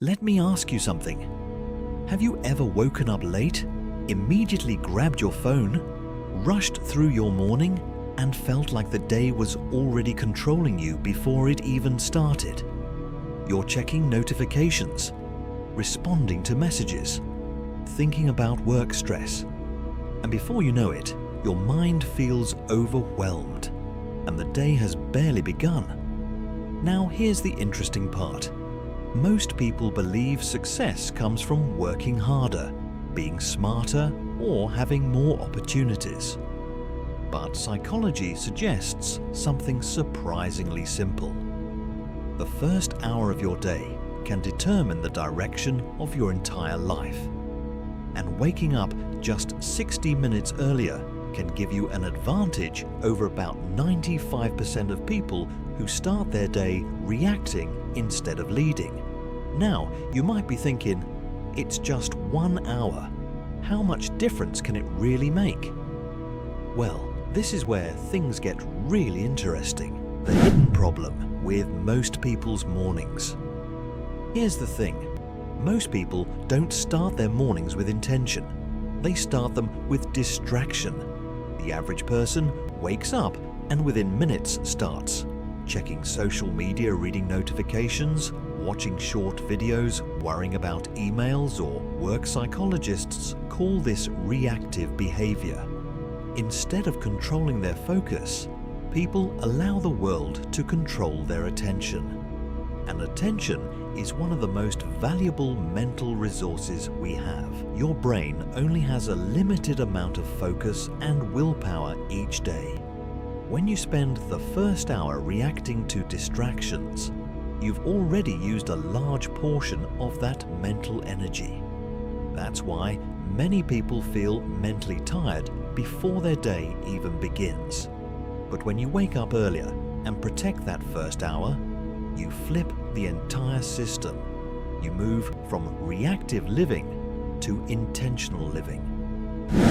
Let me ask you something. Have you ever woken up late, immediately grabbed your phone, rushed through your morning, and felt like the day was already controlling you before it even started? You're checking notifications, responding to messages, thinking about work stress, and before you know it, your mind feels overwhelmed, and the day has barely begun. Now here's the interesting part. Most people believe success comes from working harder, being smarter, or having more opportunities. But psychology suggests something surprisingly simple. The first hour of your day can determine the direction of your entire life. And waking up just 60 minutes earlier can give you an advantage over about 95% of people who start their day reacting instead of leading. Now, you might be thinking, it's just 1 hour. How much difference can it really make? Well, this is where things get really interesting. The hidden problem with most people's mornings. Here's the thing. Most people don't start their mornings with intention. They start them with distraction. The average person wakes up and within minutes starts checking social media, reading notifications, watching short videos, worrying about emails, or work psychologists call this reactive behavior. Instead of controlling their focus, people allow the world to control their attention. And attention is one of the most valuable mental resources we have. Your brain only has a limited amount of focus and willpower each day. When you spend the first hour reacting to distractions, you've already used a large portion of that mental energy. That's why many people feel mentally tired before their day even begins. But when you wake up earlier and protect that first hour, you flip the entire system. You move from reactive living to intentional living.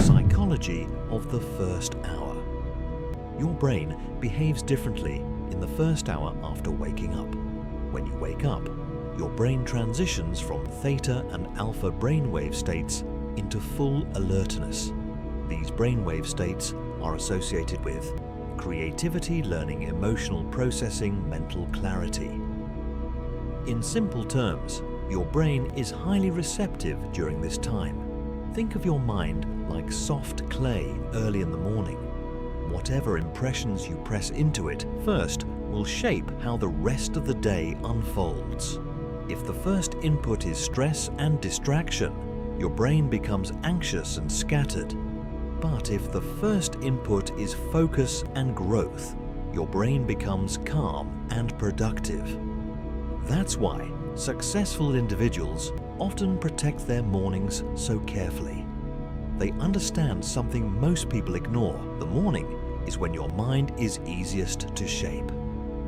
Psychology of the first hour. Your brain behaves differently in the first hour after waking up. When you wake up, your brain transitions from theta and alpha brainwave states into full alertness. These brainwave states are associated with creativity, learning, emotional processing, mental clarity. In simple terms, your brain is highly receptive during this time. Think of your mind like soft clay early in the morning. Whatever impressions you press into it first will shape how the rest of the day unfolds. If the first input is stress and distraction, your brain becomes anxious and scattered. But if the first input is focus and growth, your brain becomes calm and productive. That's why successful individuals often protect their mornings so carefully. They understand something most people ignore. The morning is when your mind is easiest to shape.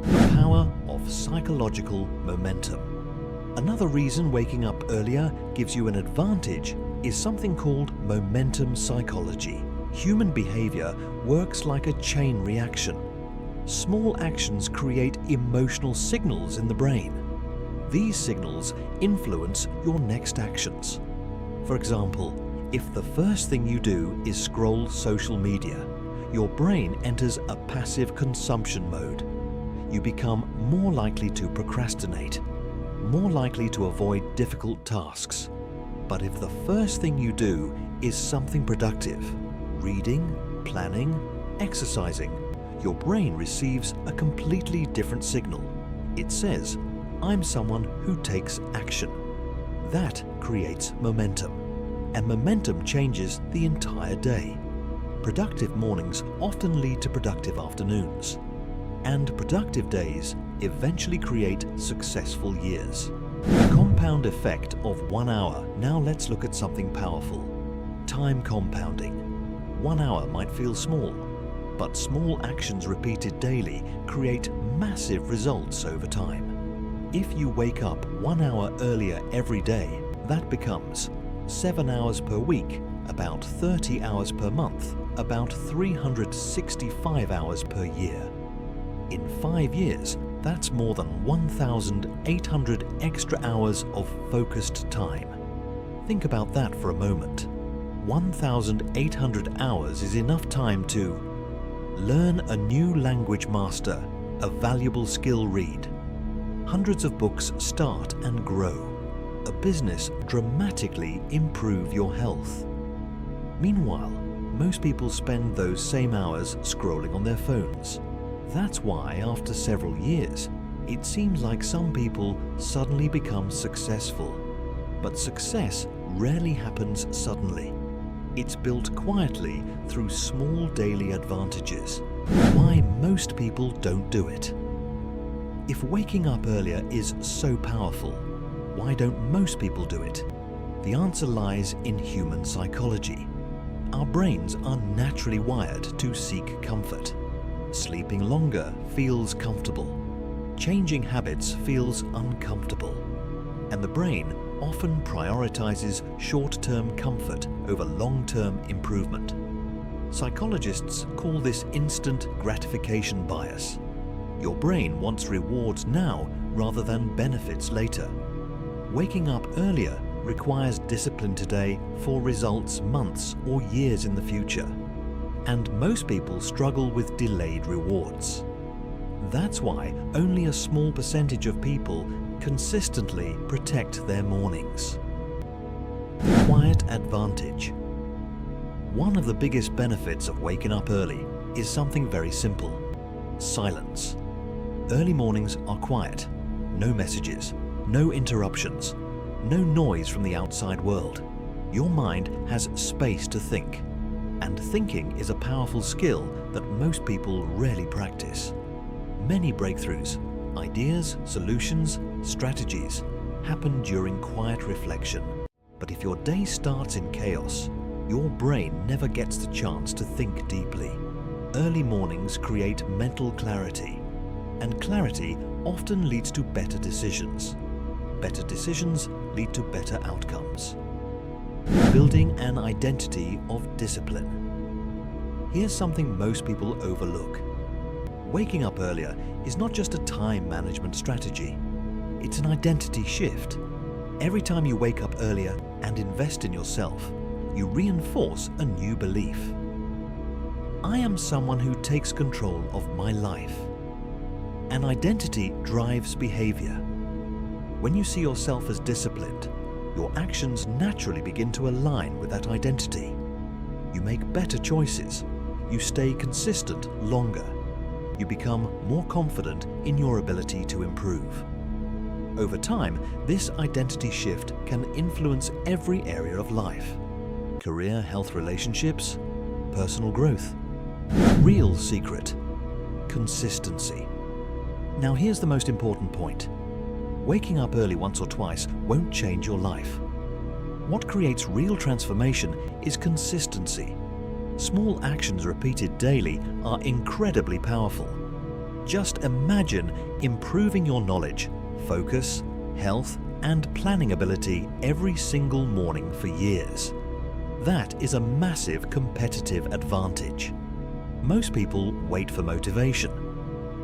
The power of psychological momentum. Another reason waking up earlier gives you an advantage is something called momentum psychology. Human behavior works like a chain reaction. Small actions create emotional signals in the brain. These signals influence your next actions. For example, if the first thing you do is scroll social media, your brain enters a passive consumption mode. You become more likely to procrastinate, more likely to avoid difficult tasks. But if the first thing you do is something productive, reading, planning, exercising, your brain receives a completely different signal. It says, I'm someone who takes action. That creates momentum, and momentum changes the entire day. Productive mornings often lead to productive afternoons, and productive days eventually create successful years. The compound effect of 1 hour. Now let's look at something powerful. Time compounding. 1 hour might feel small, but small actions repeated daily create massive results over time. If you wake up 1 hour earlier every day, that becomes 7 hours per week, about 30 hours per month, about 365 hours per year. In 5 years, That's more than 1,800 extra hours of focused time. Think about that for a moment. 1,800 hours is enough time to learn a new language, master a valuable skill, read hundreds of books, start and grow a business, dramatically improve your health. Meanwhile, most people spend those same hours scrolling on their phones. That's why after several years, it seems like some people suddenly become successful. But success rarely happens suddenly. It's built quietly through small daily advantages. Why most people don't do it. If waking up earlier is so powerful, why don't most people do it? The answer lies in human psychology. Our brains are naturally wired to seek comfort. Sleeping longer feels comfortable. Changing habits feels uncomfortable. And the brain often prioritizes short-term comfort over long-term improvement. Psychologists call this instant gratification bias. Your brain wants rewards now rather than benefits later. Waking up earlier requires discipline today for results months or years in the future. And most people struggle with delayed rewards. That's why only a small percentage of people consistently protect their mornings. Quiet advantage. One of the biggest benefits of waking up early is something very simple: silence. Early mornings are quiet. No messages, no interruptions, no noise from the outside world. Your mind has space to think. And thinking is a powerful skill that most people rarely practice. Many breakthroughs, ideas, solutions, strategies happen during quiet reflection. But if your day starts in chaos, your brain never gets the chance to think deeply. Early mornings create mental clarity, and clarity often leads to better decisions. Better decisions lead to better outcomes. Building an identity of discipline. Here's something most people overlook. Waking up earlier is not just a time management strategy. It's an identity shift. Every time you wake up earlier and invest in yourself, you reinforce a new belief. I am someone who takes control of my life. An identity drives behavior. When you see yourself as disciplined, your actions naturally begin to align with that identity. You make better choices. You stay consistent longer. You become more confident in your ability to improve. Over time, this identity shift can influence every area of life: career, health, relationships, personal growth. Real secret: consistency. Now here's the most important point. Waking up early once or twice won't change your life. What creates real transformation is consistency. Small actions repeated daily are incredibly powerful. Just imagine improving your knowledge, focus, health, and planning ability every single morning for years. That is a massive competitive advantage. Most people wait for motivation,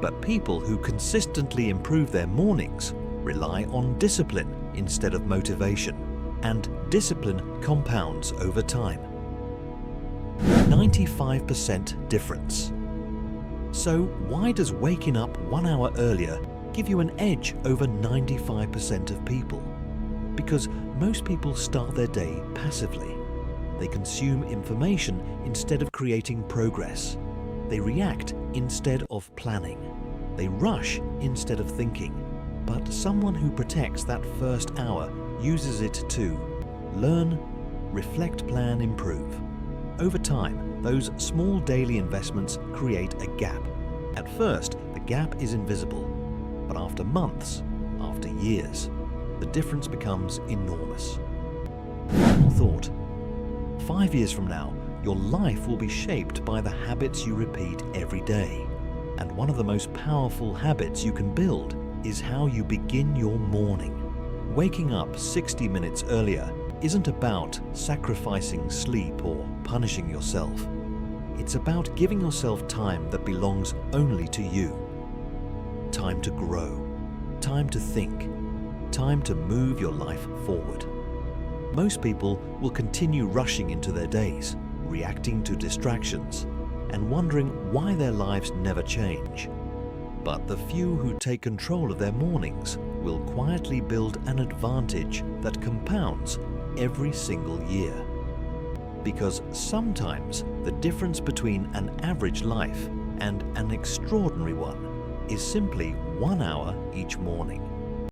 but people who consistently improve their mornings rely on discipline instead of motivation, and discipline compounds over time. 95% difference. So why does waking up 1 hour earlier give you an edge over 95% of people? Because most people start their day passively. They consume information instead of creating progress. They react instead of planning. They rush instead of thinking. But someone who protects that first hour uses it to learn, reflect, plan, improve. Over time, those small daily investments create a gap. At first, the gap is invisible, but after months, after years, the difference becomes enormous. Final thought. 5 years from now, your life will be shaped by the habits you repeat every day. And one of the most powerful habits you can build is how you begin your morning. Waking up 60 minutes earlier isn't about sacrificing sleep or punishing yourself. It's about giving yourself time that belongs only to you. time to grow, time to think, time to move your life forward. Most people will continue rushing into their days, reacting to distractions, and wondering why their lives never change. But the few who take control of their mornings will quietly build an advantage that compounds every single year. Because sometimes the difference between an average life and an extraordinary one is simply 1 hour each morning.